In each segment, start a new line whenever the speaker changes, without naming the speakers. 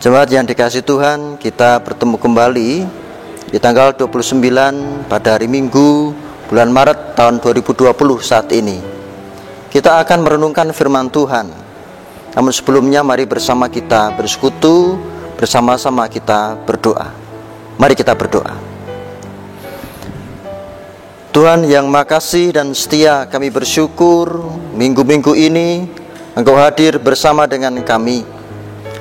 Jemaat yang dikasihi Tuhan, kita bertemu kembali di tanggal 29 pada hari Minggu bulan Maret tahun 2020 saat ini. Kita akan merenungkan firman Tuhan. Namun sebelumnya mari bersama kita bersekutu, bersama-sama kita berdoa. Mari kita berdoa. Tuhan yang makasih dan setia, kami bersyukur minggu-minggu ini Engkau hadir bersama dengan kami.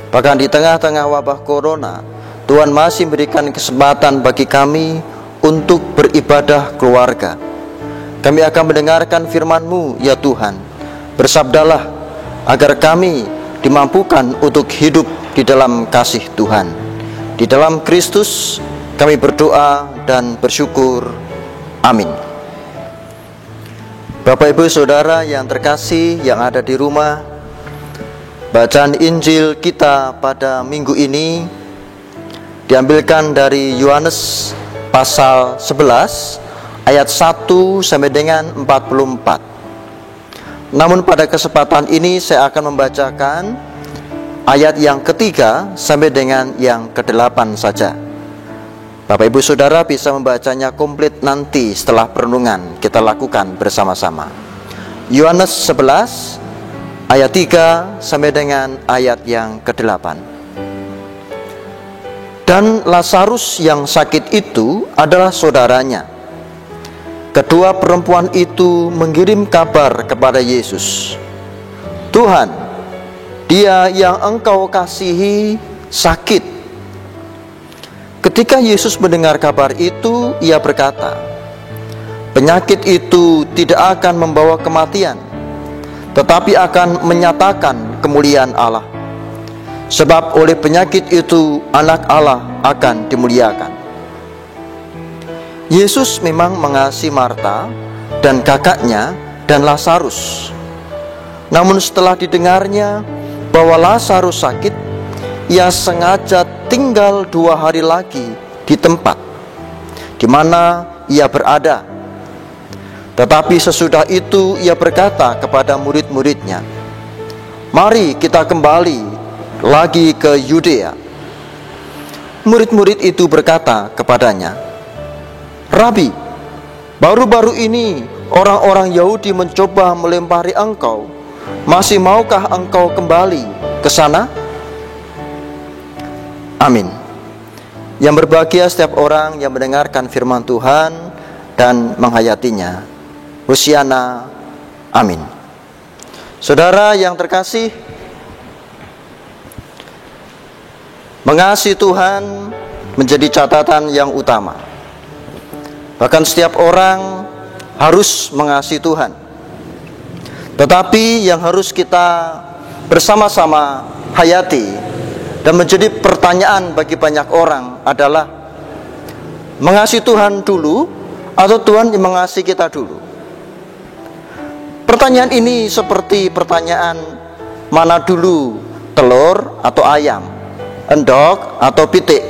Bahkan di tengah-tengah wabah corona, Tuhan masih memberikan kesempatan bagi kami untuk beribadah keluarga. Kami akan mendengarkan firman-Mu, ya Tuhan. Bersabdalah agar kami dimampukan untuk hidup di dalam kasih Tuhan. Di dalam Kristus kami berdoa dan bersyukur. Amin. Bapak, Ibu, Saudara yang terkasih yang ada di rumah, bacaan Injil kita pada minggu ini diambilkan dari Yohanes pasal 11 ayat 1 sampai dengan 44. Namun pada kesempatan ini saya akan membacakan ayat yang ketiga sampai dengan yang ke-8 saja. Bapak, Ibu, Saudara bisa membacanya komplit nanti setelah perenungan kita lakukan bersama-sama. Yohanes 11 ayat 3 sampai dengan ayat yang ke-8. Dan Lazarus yang sakit itu adalah saudaranya. Kedua perempuan itu mengirim kabar kepada Yesus, "Tuhan, dia yang Engkau kasihi sakit." Ketika Yesus mendengar kabar itu, ia berkata, "Penyakit itu tidak akan membawa kematian, tetapi akan menyatakan kemuliaan Allah. Sebab oleh penyakit itu anak Allah akan dimuliakan." Yesus memang mengasihi Marta dan kakaknya dan Lazarus. Namun setelah didengarnya bahwa Lazarus sakit, ia sengaja tinggal 2 hari lagi di tempat di mana ia berada. Tetapi sesudah itu ia berkata kepada murid-muridnya, "Mari kita kembali lagi ke Yudea." Murid-murid itu berkata kepadanya, "Rabi, baru-baru ini orang-orang Yahudi mencoba melempari Engkau. Masih maukah Engkau kembali ke sana?" Amin. Yang berbahagia setiap orang yang mendengarkan firman Tuhan dan menghayatinya. Hosiana, amin. Saudara yang terkasih, mengasihi Tuhan menjadi catatan yang utama. Bahkan setiap orang harus mengasihi Tuhan. Tetapi yang harus kita bersama-sama hayati dan menjadi pertanyaan bagi banyak orang adalah, mengasihi Tuhan dulu atau Tuhan yang mengasihi kita dulu? Pertanyaan ini seperti pertanyaan mana dulu, telur atau ayam, endok atau pitik,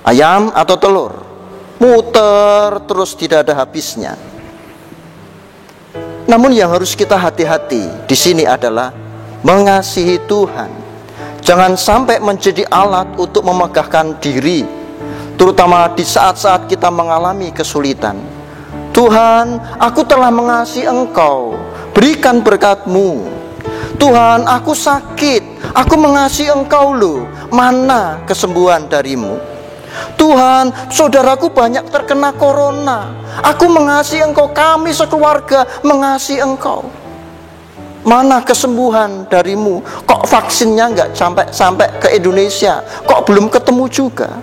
ayam atau telur, muter terus tidak ada habisnya. Namun yang harus kita hati-hati di sini adalah mengasihi Tuhan. Jangan sampai menjadi alat untuk memegahkan diri, terutama di saat-saat kita mengalami kesulitan. "Tuhan, aku telah mengasihi Engkau, berikan berkat-Mu." "Tuhan, aku sakit, aku mengasihi Engkau loh, mana kesembuhan dari-Mu?" "Tuhan, saudaraku banyak terkena corona, aku mengasihi Engkau, kami sekeluarga mengasihi Engkau, mana kesembuhan dari-Mu? Kok vaksinnya nggak sampai ke Indonesia? Kok belum ketemu juga?"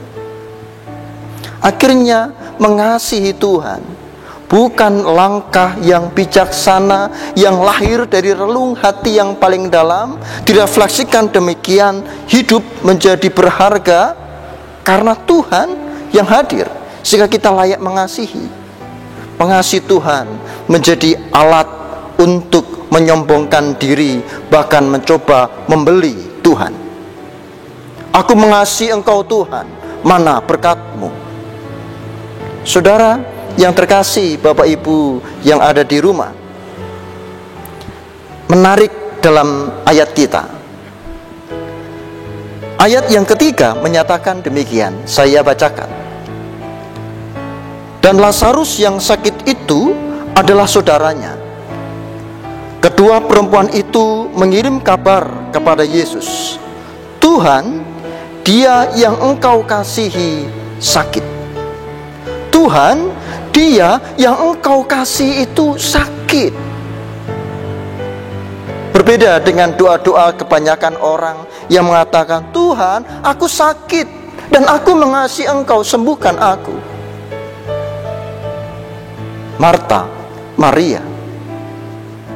Akhirnya mengasihi Tuhan bukan langkah yang bijaksana yang lahir dari relung hati yang paling dalam, direfleksikan demikian, hidup menjadi berharga karena Tuhan yang hadir, sehingga kita layak mengasihi. Mengasihi Tuhan menjadi alat untuk menyombongkan diri, bahkan mencoba membeli Tuhan. "Aku mengasihi Engkau Tuhan, mana berkat-Mu?" Saudara yang terkasih, Bapak Ibu yang ada di rumah, menarik dalam ayat kita. Ayat yang ketiga menyatakan demikian, saya bacakan. Dan Lazarus yang sakit itu adalah saudaranya. Kedua perempuan itu mengirim kabar kepada Yesus, Tuhan, dia yang engkau kasihi sakit. Tuhan, dia yang engkau kasih itu sakit. Berbeda dengan doa-doa kebanyakan orang yang mengatakan, Tuhan, aku sakit dan aku mengasihi engkau, sembuhkan aku. Marta, Maria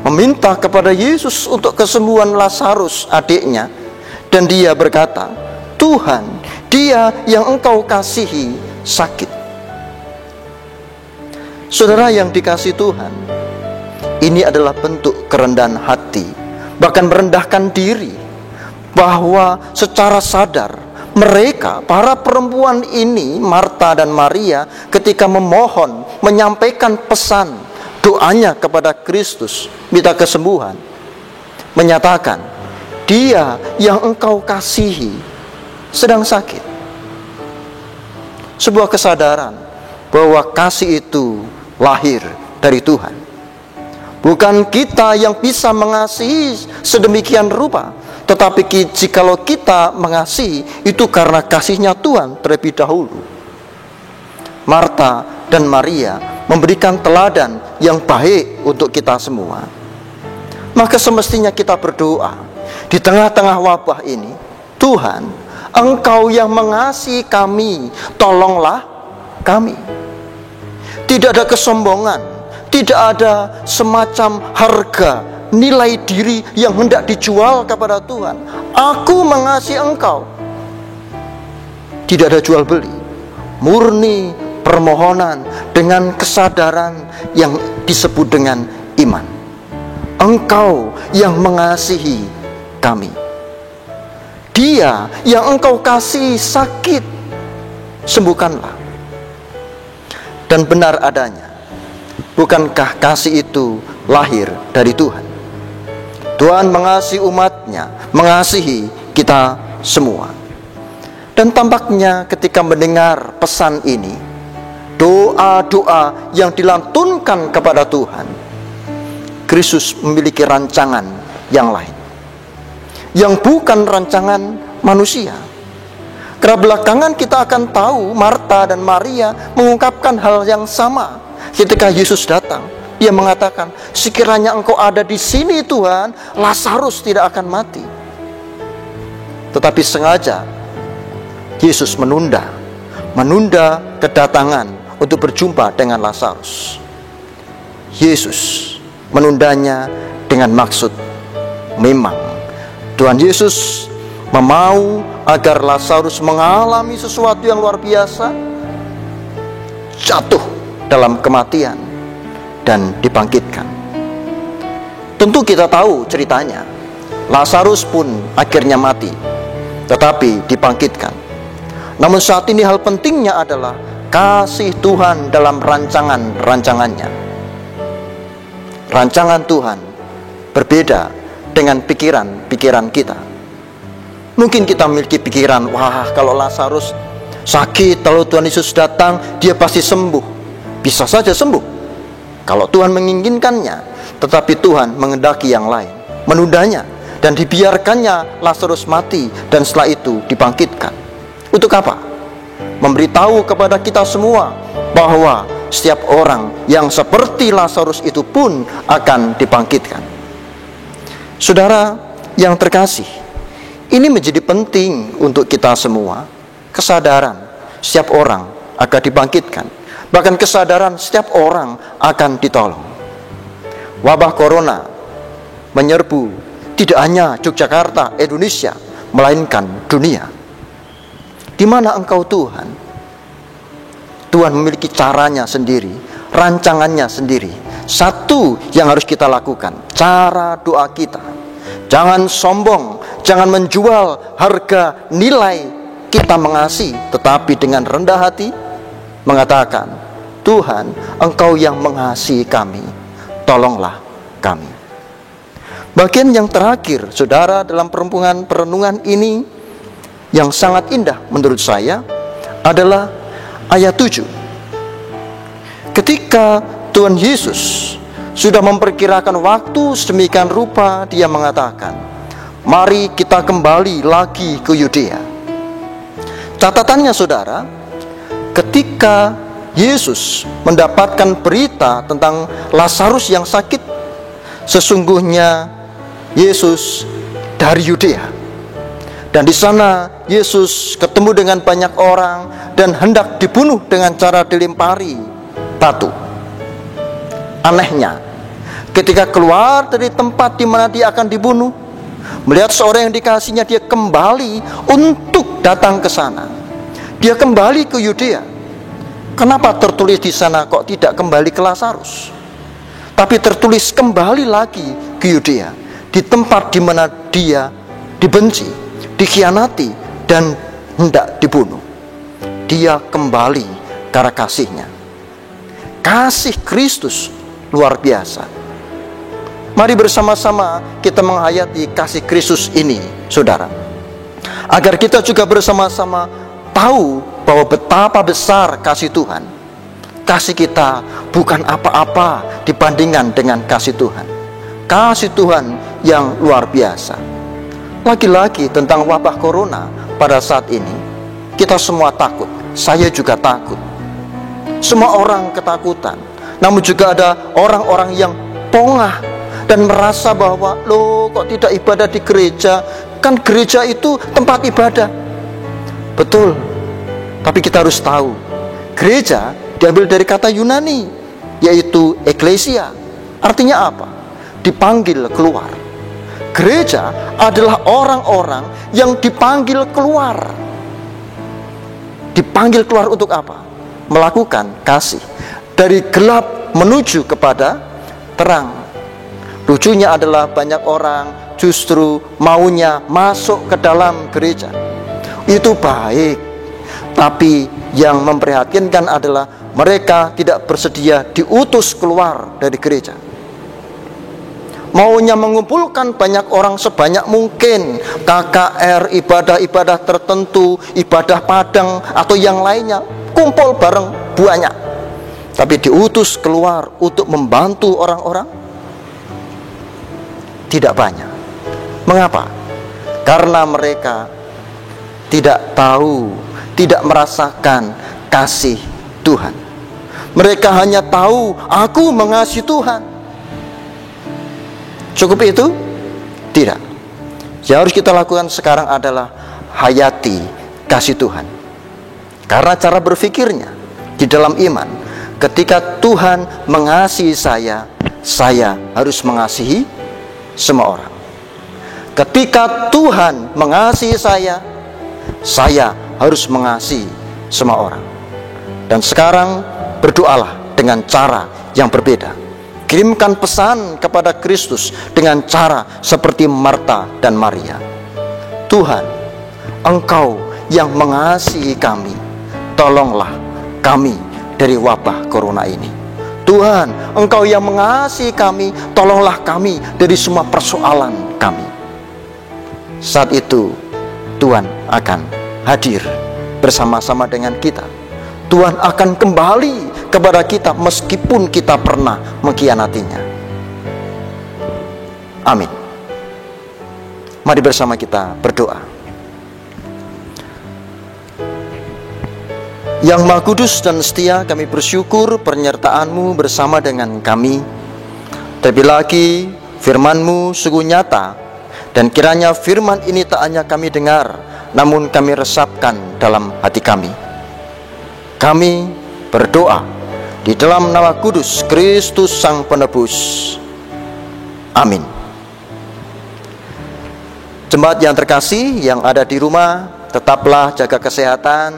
meminta kepada Yesus untuk kesembuhan Lazarus adiknya, dan dia berkata, Tuhan, dia yang engkau kasihi sakit. Saudara yang dikasihi Tuhan, ini adalah bentuk kerendahan hati, bahkan merendahkan diri, bahwa secara sadar mereka, para perempuan ini, Marta dan Maria, ketika memohon, menyampaikan pesan doanya kepada Kristus, minta kesembuhan, menyatakan, dia yang engkau kasihi sedang sakit. Sebuah kesadaran bahwa kasih itu lahir dari Tuhan. Bukan kita yang bisa mengasihi sedemikian rupa, tetapi jikalau kita mengasihi, itu karena kasihnya Tuhan terlebih dahulu. Marta dan Maria memberikan teladan yang baik untuk kita semua. Maka semestinya kita berdoa di tengah-tengah wabah ini, Tuhan, engkau yang mengasihi kami, tolonglah kami. Tidak ada kesombongan, tidak ada semacam harga, nilai diri yang hendak dijual kepada Tuhan. Aku mengasihi engkau. Tidak ada jual beli, murni permohonan dengan kesadaran yang disebut dengan iman. Engkau yang mengasihi kami. Dia yang engkau kasih sakit, sembuhkanlah. Dan benar adanya, bukankah kasih itu lahir dari Tuhan? Tuhan mengasihi umatnya, mengasihi kita semua. Dan tampaknya ketika mendengar pesan ini, doa-doa yang dilantunkan kepada Tuhan, Kristus memiliki rancangan yang lain, yang bukan rancangan manusia. Karena belakangan kita akan tahu Marta dan Maria mengungkapkan hal yang sama. Ketika Yesus datang, dia mengatakan, sekiranya engkau ada di sini Tuhan, Lazarus tidak akan mati. Tetapi sengaja Yesus menunda kedatangan untuk berjumpa dengan Lazarus. Yesus menundanya dengan maksud, memang Tuhan Yesus memau agar Lazarus mengalami sesuatu yang luar biasa, jatuh dalam kematian dan dibangkitkan. Tentu kita tahu ceritanya, Lazarus pun akhirnya mati, tetapi dibangkitkan. Namun saat ini hal pentingnya adalah kasih Tuhan dalam rancangannya. Rancangan Tuhan berbeda dengan pikiran kita. Mungkin kita memiliki pikiran, wah kalau Lazarus sakit, kalau Tuhan Yesus datang, dia pasti sembuh. Bisa saja sembuh kalau Tuhan menginginkannya. Tetapi Tuhan menghendaki yang lain, menundanya, dan dibiarkannya Lazarus mati, dan setelah itu dibangkitkan. Untuk apa? Memberitahu kepada kita semua bahwa setiap orang yang seperti Lazarus itu pun akan dibangkitkan. Saudara yang terkasih, ini menjadi penting untuk kita semua. Kesadaran setiap orang akan dibangkitkan, bahkan kesadaran setiap orang akan ditolong. Wabah corona menyerbu tidak hanya Yogyakarta, Indonesia, melainkan dunia. Di mana engkau Tuhan? Tuhan memiliki caranya sendiri, rancangannya sendiri. Satu yang harus kita lakukan, cara doa kita. Jangan sombong, jangan menjual harga nilai kita mengasihi, tetapi dengan rendah hati mengatakan, Tuhan, engkau yang mengasihi kami, tolonglah kami. Bagian yang terakhir, saudara, dalam perenungan ini yang sangat indah menurut saya adalah ayat 7. Ketika Tuhan Yesus sudah memperkirakan waktu sedemikian rupa, dia mengatakan, mari kita kembali lagi ke Yudea. Catatannya saudara, ketika Yesus mendapatkan berita tentang Lazarus yang sakit, sesungguhnya Yesus dari Yudea. Dan di sana Yesus ketemu dengan banyak orang dan hendak dibunuh dengan cara dilempari batu. Anehnya, ketika keluar dari tempat di mana dia akan dibunuh, melihat seorang yang dikasihnya, dia kembali untuk datang ke sana. Dia kembali ke Yudea. Kenapa tertulis di sana kok tidak kembali ke Lazarus? Tapi tertulis kembali lagi ke Yudea, di tempat di mana dia dibenci, dikhianati, dan hendak dibunuh. Dia kembali karena kasihnya. Kasih Kristus luar biasa. Mari bersama-sama kita menghayati kasih Kristus ini, saudara, agar kita juga bersama-sama tahu bahwa betapa besar kasih Tuhan. Kasih kita bukan apa-apa dibandingkan dengan kasih Tuhan. Kasih Tuhan yang luar biasa. Lagi-lagi tentang wabah corona pada saat ini, kita semua takut. Saya juga takut. Semua orang ketakutan. Namun juga ada orang-orang yang pongah dan merasa bahwa, loh kok tidak ibadah di gereja? Kan gereja itu tempat ibadah. Betul. Tapi kita harus tahu, gereja diambil dari kata Yunani, yaitu eklesia. Artinya apa? Dipanggil keluar. Gereja adalah orang-orang yang dipanggil keluar. Dipanggil keluar untuk apa? Melakukan kasih. Dari gelap menuju kepada terang. Lucunya adalah banyak orang justru maunya masuk ke dalam gereja. Itu baik, tapi yang memprihatinkan adalah mereka tidak bersedia diutus keluar dari gereja. Maunya mengumpulkan banyak orang sebanyak mungkin, KKR, ibadah-ibadah tertentu, ibadah padang atau yang lainnya, kumpul bareng banyak. Tapi diutus keluar untuk membantu orang-orang tidak banyak. Mengapa? Karena mereka tidak tahu, tidak merasakan kasih Tuhan. Mereka hanya tahu, aku mengasihi Tuhan. Cukup itu? Tidak. Yang harus kita lakukan sekarang adalah hayati kasih Tuhan. Karena cara berpikirnya di dalam iman, ketika Tuhan mengasihi saya harus mengasihi semua orang. Ketika Tuhan mengasihi saya harus mengasihi semua orang. Dan sekarang berdoalah dengan cara yang berbeda. Kirimkan pesan kepada Kristus dengan cara seperti Marta dan Maria. Tuhan, Engkau yang mengasihi kami, tolonglah kami dari wabah corona ini. Tuhan, Engkau yang mengasihi kami, tolonglah kami dari semua persoalan kami. Saat itu Tuhan akan hadir bersama-sama dengan kita. Tuhan akan kembali kepada kita meskipun kita pernah mengkhianatinya. Amin. Mari bersama kita berdoa. Yang Maha Kudus dan setia, kami bersyukur penyertaan-Mu bersama dengan kami. Terlebih lagi firman-Mu sungguh nyata, dan kiranya firman ini tak hanya kami dengar, namun kami resapkan dalam hati kami. Kami berdoa di dalam nama kudus Kristus Sang Penebus. Amin. Jemaat yang terkasih yang ada di rumah, tetaplah jaga kesehatan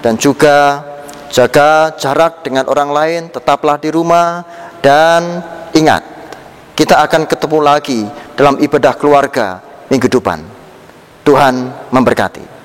dan juga jaga jarak dengan orang lain. Tetaplah di rumah dan ingat, kita akan ketemu lagi dalam ibadah keluarga minggu depan. Tuhan memberkati.